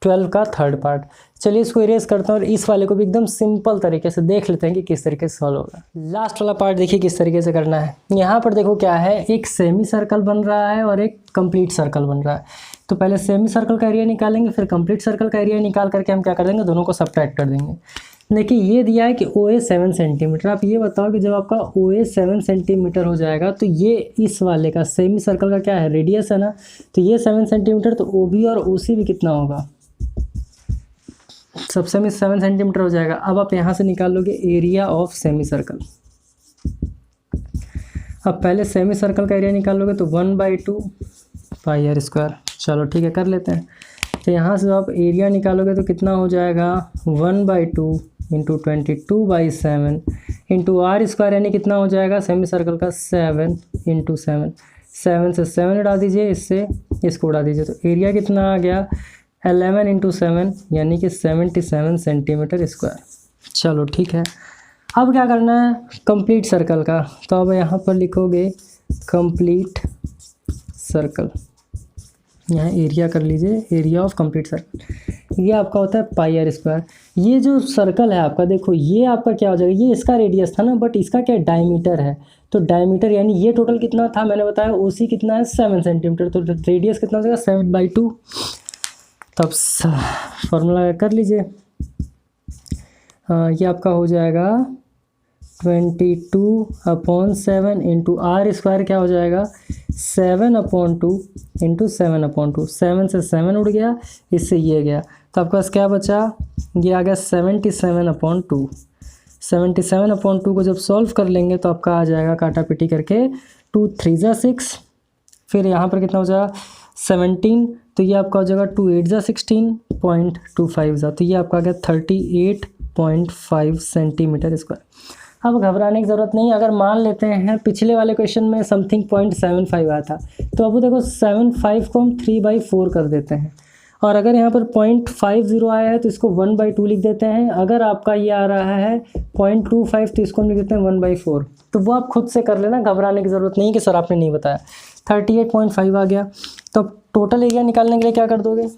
12 का थर्ड पार्ट। चलिए इसको इरेज करते हैं और इस वाले को भी एकदम सिंपल तरीके से देख लेते हैं कि किस तरीके से सॉल्व होगा। लास्ट वाला पार्ट देखिए किस तरीके से करना है। यहाँ पर देखो क्या है, एक सेमी सर्कल बन रहा है और एक कंप्लीट सर्कल बन रहा है। तो पहले सेमी सर्कल का एरिया निकालेंगे, फिर कंप्लीट सर्कल का एरिया निकाल करके हम क्या कर देंगे, दोनों को सब्ट्रैक्ट कर देंगे। देखिए ये दिया है कि OA 7 सेंटीमीटर। आप ये बताओ कि जब आपका OA 7 सेंटीमीटर हो जाएगा तो ये इस वाले का सेमी सर्कल का क्या है, रेडियस है ना, तो ये 7 सेंटीमीटर, तो OB और OC भी कितना होगा, सब सेमी 7 सेंटीमीटर हो जाएगा। अब आप यहाँ से निकाल लोगे एरिया ऑफ सेमी सर्कल। अब पहले सेमी सर्कल का एरिया निकाल लोगे तो 1/2 पाई r स्क्वायर। चलो ठीक है, कर लेते हैं। तो यहाँ से आप एरिया निकालोगे तो कितना हो जाएगा, 1/2 इंटू 22/7 इंटू r स्क्वायर, यानी कितना हो जाएगा सेमी सर्कल का 7 इंटू 7। 7 से 7 उड़ा दीजिए, इससे इसको उड़ा दीजिए, तो एरिया कितना आ गया 11 इंटू 7 यानी कि 77 सेंटीमीटर स्क्वायर। चलो ठीक है, अब क्या करना है कंप्लीट सर्कल का। तो अब यहाँ पर लिखोगे कंप्लीट सर्कल, यहाँ एरिया कर लीजिए, एरिया ऑफ कंप्लीट सर्कल। ये आपका होता है पाई r स्क्वायर। ये जो सर्कल है आपका, देखो ये आपका क्या हो जाएगा, ये इसका रेडियस था ना, बट इसका क्या डायमीटर है, तो डायमीटर यानी ये टोटल कितना था मैंने बताया, OC कितना है 7 सेंटीमीटर, तो रेडियस कितना हो जाएगा 7/2। तब फॉर्मूला कर लीजिए, ये आपका हो जाएगा 22/7 इंटू r स्क्वायर क्या हो जाएगा 7/2 इंटू 7/2। 7 से 7 उड़ गया, इससे ये गया, तो आपके पास क्या बचा, ये आ गया 77/2। 77/2 को जब सॉल्व कर लेंगे तो आपका आ जाएगा काटा पिटी करके 2 3 जा 6, फिर यहाँ पर कितना हो जाएगा 17, तो ये आपका हो जाएगा 2 8 जा 16.25 जा, तो ये आपका आ गया 38.5 सेंटीमीटर स्क्वायर। अब घबराने की ज़रूरत नहीं, अगर मान लेते हैं पिछले वाले क्वेश्चन में समथिंग 0.75 आया था, तो अब देखो 75 को हम 3/4 कर देते हैं, और अगर यहाँ पर 0.50 आया है तो इसको 1/2 लिख देते हैं। अगर आपका ये आ रहा है 0.25 तो इसको हम लिख देते हैं 1/4। तो वो आप खुद से कर लेना, घबराने की ज़रूरत नहीं कि सर आपने नहीं बताया। 38.5 आ गया, तो टोटल एरिया निकालने के लिए क्या कर दोगे,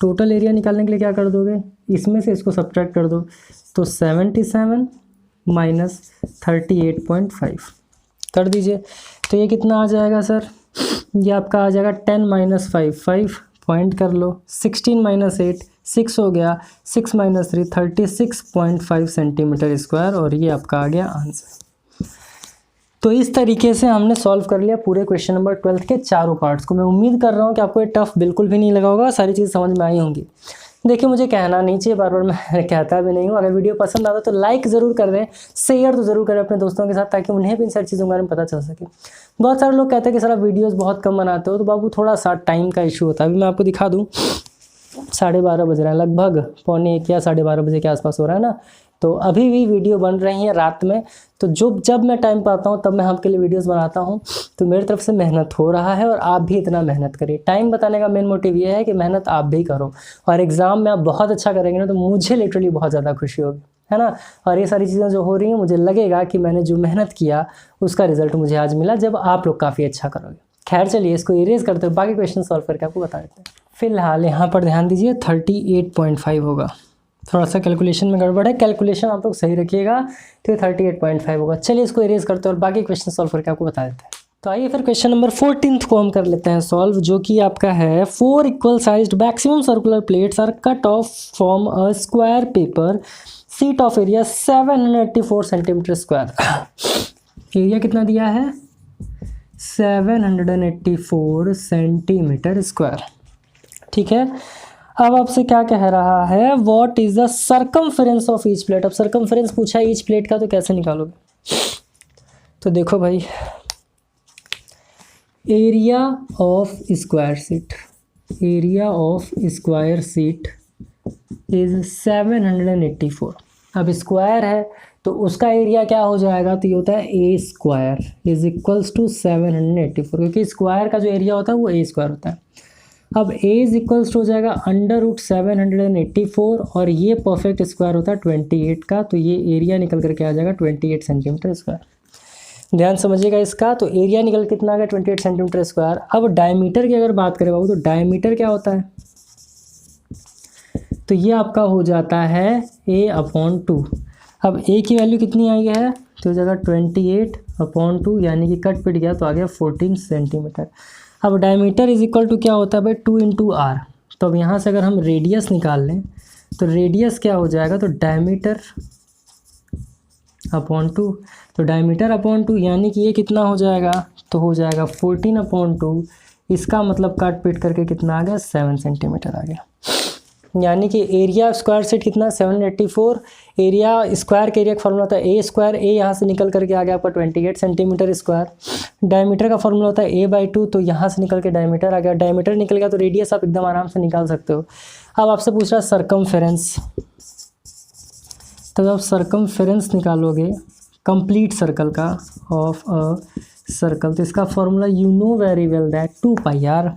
टोटल एरिया निकालने के लिए क्या कर दोगे, इसमें से इसको सब्ट्रैक्ट कर दो, तो 77 माइनस 38.5 कर दीजिए, तो ये कितना आ जाएगा सर, ये आपका आ जाएगा 10 - 5 5 पॉइंट कर लो, 16 - 8 6 हो गया, 6 - 3 36.5 सेंटीमीटर स्क्वायर, और ये आपका आ गया आंसर। तो इस तरीके से हमने सॉल्व कर लिया पूरे क्वेश्चन नंबर 12 के चारों पार्ट्स को। मैं उम्मीद कर रहा हूँ कि आपको ये टफ बिल्कुल भी नहीं लगा होगा, सारी चीज़ समझ में आई होंगी। देखिए मुझे कहना नहीं चाहिए, बार बार मैं कहता भी नहीं हूँ। अगर वीडियो पसंद आता तो लाइक ज़रूर कर दें, शेयर तो ज़रूर करें अपने दोस्तों के साथ, ताकि उन्हें भी इन सारी चीज़ों के बारे में पता चल सके। बहुत सारे लोग कहते हैं कि सर आप वीडियोस बहुत कम बनाते हो, तो बाबू थोड़ा सा टाइम का इशू होता है। अभी मैं आपको दिखा दूँ, 12:30 बज रहे हैं, लगभग 12:45 या 12:30 बजे के आसपास हो रहा है ना, तो अभी भी वीडियो बन रही हैं रात में। तो जब मैं टाइम पाता हूँ तब मैं आपके लिए वीडियोस बनाता हूँ। तो मेरी तरफ से मेहनत हो रहा है, और आप भी इतना मेहनत करिए। टाइम बताने का मेन मोटिव ये है कि मेहनत आप भी करो, और एग्ज़ाम में आप बहुत अच्छा करेंगे ना, तो मुझे लिटरली बहुत ज़्यादा खुशी होगी, है ना। और ये सारी चीज़ें जो हो रही हैं, मुझे लगेगा कि मैंने जो मेहनत किया उसका रिजल्ट मुझे आज मिला, जब आप लोग काफ़ी अच्छा करोगे। खैर चलिए इसको इरेज करते हो, बाकी क्वेश्चन सॉल्व करके आपको बता देते हैं। फिलहाल यहाँ पर ध्यान दीजिए 38.5 होगा, थोड़ा सा कैलकुलेशन में गड़बड़ है, कैलकुलेशन आप लोग सही रखिएगा, तो ये 38.5 होगा। चलिए इसको इरेज करते हैं और बाकी क्वेश्चन सॉल्व करके आपको बता देते हैं। तो आइए फिर क्वेश्चन नंबर 14 को हम कर लेते हैं सॉल्व, जो कि आपका है 4 equal sized maximum circular plates are cut off from a square paper sheet of area 784 centimetre square. एरिया कितना दिया है 784 सेंटीमीटर स्क्वायर, ठीक है। अब आपसे क्या कह रहा है, what is the circumference of each plate. अब सर्कमफेरेंस पूछा है ईच प्लेट का, तो कैसे निकालोगे। तो देखो भाई, area of square sheet, area of square sheet is 784। अब स्क्वायर है तो उसका एरिया क्या हो जाएगा, तो ये होता है ए स्क्वायर इज इक्वल्स टू 784, क्योंकि स्क्वायर का जो एरिया होता है वो ए स्क्वायर होता है। अब a इज इक्वल्स टू हो जाएगा √784, और ये परफेक्ट स्क्वायर होता है 28 का, तो ये एरिया निकल करके आ जाएगा 28 सेंटीमीटर स्क्वायर। ध्यान समझिएगा इसका, तो एरिया निकल कितना आ गया 28 सेंटीमीटर स्क्वायर। अब डायमीटर की अगर बात करें बाबू, तो डायमीटर क्या होता है, तो ये आपका हो जाता है a/2। अब a की वैल्यू कितनी आई है, तो जगह 28/2 यानी कि कट पिट गया तो आ गया 14 सेंटीमीटर। अब डायमीटर इज इक्वल टू क्या होता है भाई, 2 × r। तो अब यहाँ से अगर हम रेडियस निकाल लें तो रेडियस क्या हो जाएगा, तो डायमीटर अपॉन 2। तो डायमीटर अपॉन 2 यानी कि ये कितना हो जाएगा, तो हो जाएगा 14/2। इसका मतलब काट पीट करके कितना आ गया, 7 सेंटीमीटर आ गया। यानी कि एरिया स्क्वायर सेट कितना, 784। एरिया स्क्वायर के एरिया का फॉर्मूला होता है ए स्क्वायर, ए यहाँ से निकल करके आ गया आपका 28 सेंटीमीटर स्क्वायर। डायमीटर का फॉर्मूला होता है a/2, तो यहाँ से निकल के डायमीटर आ गया। डायमीटर निकल गया तो रेडियस आप एकदम आराम से निकाल सकते हो। अब आपसे पूछ रहा है सरकमफेरेंस, तो जब सरकमफेरेंस निकालोगे कंप्लीट सर्कल का ऑफ अ सर्कल, तो इसका formula you know very well that 2πr।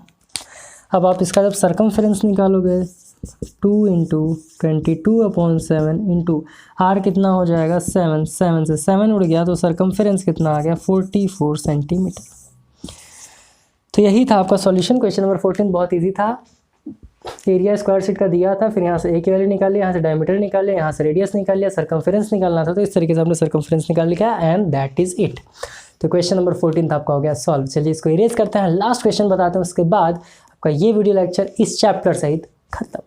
अब आप इसका जब सरकमफेरेंस निकालोगे 2 × 22/7 इंटू r कितना हो जाएगा, 7। 7 से 7 उड़ गया तो सरकमफेरेंस कितना आ गया, 44 सेंटीमीटर। तो यही था आपका सॉल्यूशन। क्वेश्चन नंबर 14 बहुत इजी था। एरिया स्क्वायर शीट का दिया था, फिर यहाँ से ए की वैल्यू निकाली, यहाँ से डायमीटर निकाल लिया, यहाँ से रेडियस निकाल लिया, सरकमफेरेंस निकालना था, तो इस तरीके से हमने सरकमफेरेंस निकाल लिया एंड दैट इज इट। तो क्वेश्चन नंबर 14 आपका हो गया सॉल्व। चलिए इसको इरेज करते हैं, लास्ट क्वेश्चन बताते हैं, उसके बाद आपका ये वीडियो लेक्चर इस चैप्टर सहित खत्म।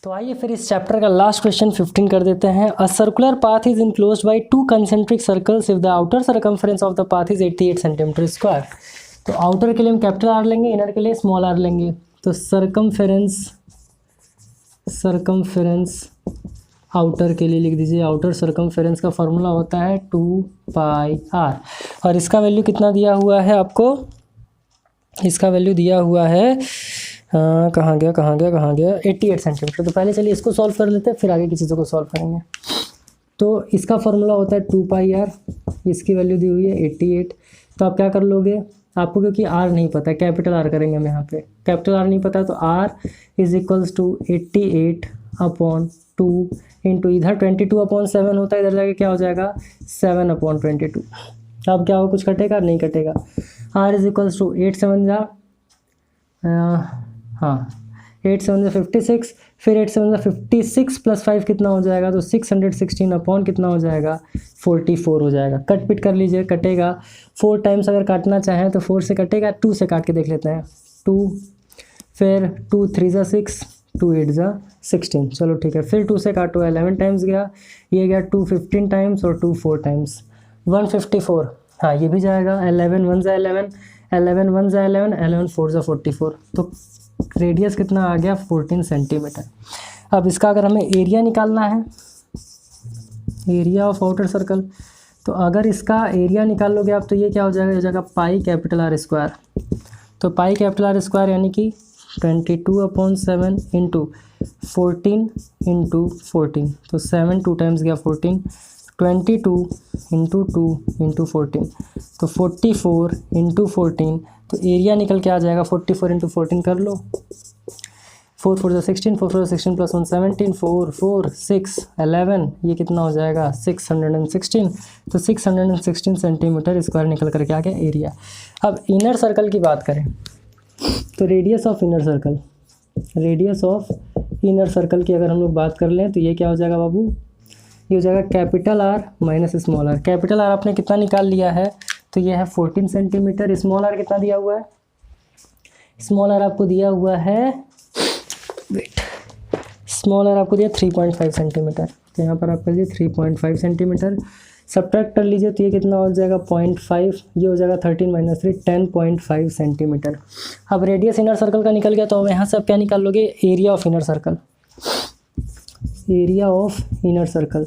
तो आइए फिर इस चैप्टर का लास्ट क्वेश्चन 15 कर देते हैं। A circular path is enclosed bye 2 concentric circles if the outer circumference of the path is 88 centimetre square. तो आउटर के लिए हम कैपिटल आर लेंगे, इनर के लिए स्मॉल आर लेंगे। तो सरकमफेरेंस आउटर के लिए लिख दीजिए, आउटर सरकमफेरेंस का फॉर्मूला होता है 2πr। और इसका वैल्यू कितना दिया हुआ है आपको, इसका वैल्यू दिया हुआ है कहाँ गया 88 सेंटीमीटर। तो पहले चलिए इसको सॉल्व कर लेते हैं, फिर आगे की चीज़ों को सॉल्व करेंगे। तो इसका फॉर्मूला होता है 2πr, इसकी वैल्यू दी हुई है 88। तो आप क्या कर लोगे, आपको क्योंकि r नहीं पता है, कैपिटल R करेंगे हम यहाँ पे, कैपिटल R नहीं पता तो r is equals to 88/2 into इधर 22/7 होता है, इधर जाके क्या हो जाएगा 7/22। अब क्या हो, कुछ कटेगा, नहीं कटेगा। r इज इक्वल्स टू 8 7 जा 56, फिर 8 7 56 प्लस 5 कितना हो जाएगा, तो 616 अपॉन कितना हो जाएगा 44 हो जाएगा। कट पिट कर लीजिए, कटेगा 4 टाइम्स। अगर काटना चाहें तो 4 से कटेगा, 2 से काट के देख लेते हैं। 2 फिर 2 3 = 6, 2 8 = 16। चलो ठीक है, फिर 2 से काटो, 11 टाइम्स गया, ये गया 2 15 टाइम्स और 2 4 टाइम्स 154। हाँ ये भी जाएगा, 11 1 = 11, 11 1 = 11, 11 4 = 44। तो रेडियस कितना आ गया 14 सेंटीमीटर। अब इसका अगर हमें एरिया निकालना है, एरिया ऑफ आउटर सर्कल, तो अगर इसका एरिया निकाल लोगे आप तो ये क्या हो जाएगा, हो जाएगा πR²। तो πR² यानी कि 22/7 इंटू 14 इंटू 14। तो 7 2 टाइम्स गया 14, 22 इंटू 2 इंटू 14, तो 44 इंटू 14। तो एरिया निकल के आ जाएगा 44 इंटू 14 कर लो, 4 4 = 16, 4 4 = 16 प्लस 1 17, 4 4 6 11, ये कितना हो जाएगा 616। तो 616 सेंटीमीटर स्क्वायर निकल करके आ गया एरिया। अब इनर सर्कल की बात करें तो रेडियस ऑफ इनर सर्कल की अगर हम लोग बात कर लें तो ये क्या हो जाएगा बाबू, ये हो जाएगा capital R minus small r। Capital R आपने कितना निकाल लिया है, तो ये है 14 सेंटीमीटर। स्मॉल r कितना दिया हुआ है, स्मॉल r आपको दिया हुआ है, स्मॉल r आपको दिया 3.5 सेंटीमीटर। तो यहाँ पर आप कर लीजिए 3.5 सेंटीमीटर, सब्ट्रैक्ट कर लीजिए तो ये कितना हो जाएगा 0.5, ये हो जाएगा 13 - 3 10.5 सेंटीमीटर। अब रेडियस इनर सर्कल का निकल गया, तो यहाँ से आप क्या निकाल लोगे, area of inner circle. Area of inner circle,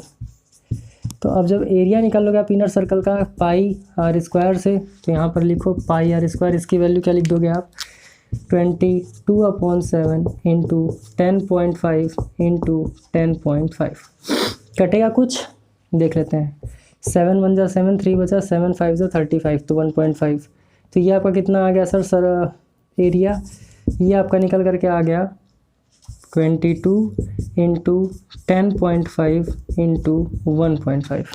तो अब जब एरिया निकाल लोगे आप इनर सर्कल का πr² से, तो यहाँ पर लिखो πr², इसकी वैल्यू क्या लिख दोगे आप 22/7 इंटू 10.5 इंटू 10.5। कटेगा कुछ, देख लेते हैं। 7 1 = 7, 3 बचा, 7 5 = 35, तो 1.5। तो ये आपका कितना आ गया सर एरिया, ये आपका निकल करके आ गया 22 इंटू 10.5 इंटू 1.5।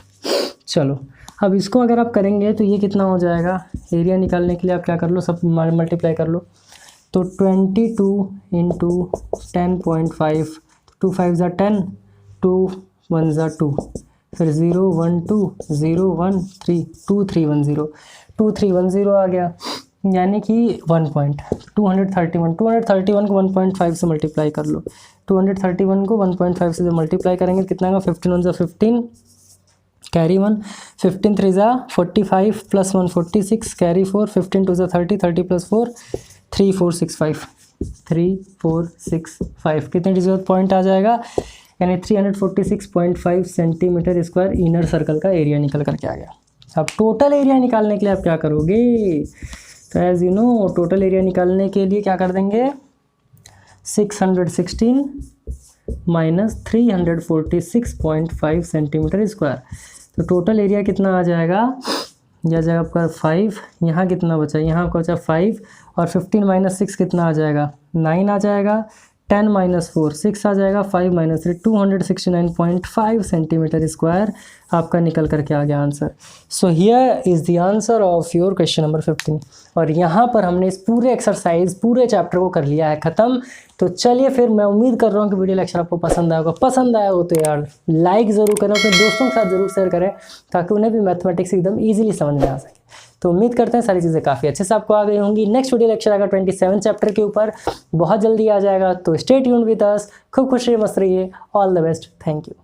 चलो अब इसको अगर आप करेंगे तो ये कितना हो जाएगा, एरिया निकालने के लिए आप क्या कर लो, सब मल्टीप्लाई कर लो। तो 22 इंटू 10.5, 2 5 ज़ा 10, 2 1 ज़ा 2, फिर 0 1 2 0 1 3 2 3 1 0, 2 3 1 0 आ गया, यानी कि 231 को 1.5 से मल्टीप्लाई कर लो। 231 को 1.5 से मल्टीप्लाई करेंगे कितना का 15 1 ज़ा 15, कैरी 1, 15 3 ज़ा 45 प्लस 1 46, कैरी 4, 15 2 ज़ा 30, 30 प्लस 4 3 4 6 5, 3 4 6 5 कितने डिजिट पॉइंट आ जाएगा, यानी 346.5 सेंटीमीटर स्क्वायर इनर सर्कल का एरिया निकल करके आ गया। अब टोटल एरिया निकालने के लिए आप क्या करोगे, तो as you know total area निकालने के लिए क्या कर देंगे, 616 माइनस 346.5 सेंटीमीटर स्क्वायर, तो टोटल एरिया कितना आ जाएगा, यह आ जाएगा आपका 5, यहाँ कितना बचा, यहाँ आपका बचा 5 और 15 माइनस 6 कितना आ जाएगा, 9 आ जाएगा, 10 माइनस 4 6 आ जाएगा, 5 माइनस 3 269.5 सेंटीमीटर स्क्वायर आपका निकल करके आ गया answer. So here is the answer of your question number 15। और यहाँ पर हमने इस पूरे एक्सरसाइज पूरे चैप्टर को कर लिया है ख़त्म। तो चलिए फिर मैं उम्मीद कर रहा हूँ कि वीडियो लेक्चर आपको पसंद आएगा। पसंद आया हो तो यार लाइक ज़रूर करें, अपने दोस्तों के साथ ज़रूर शेयर करें ताकि उन्हें भी मैथमेटिक्स एकदम ईजिली समझ में आ सके। तो उम्मीद करते हैं सारी चीज़ें काफ़ी अच्छे से आपको आ गई होंगी। नेक्स्ट वीडियो लेक्चर आएगा 27 चैप्टर के ऊपर, बहुत जल्दी आ जाएगा। तो स्टे ट्यून्ड विद अस, खूब खुश रहिए, मस्त रहिए। All the best, thank you.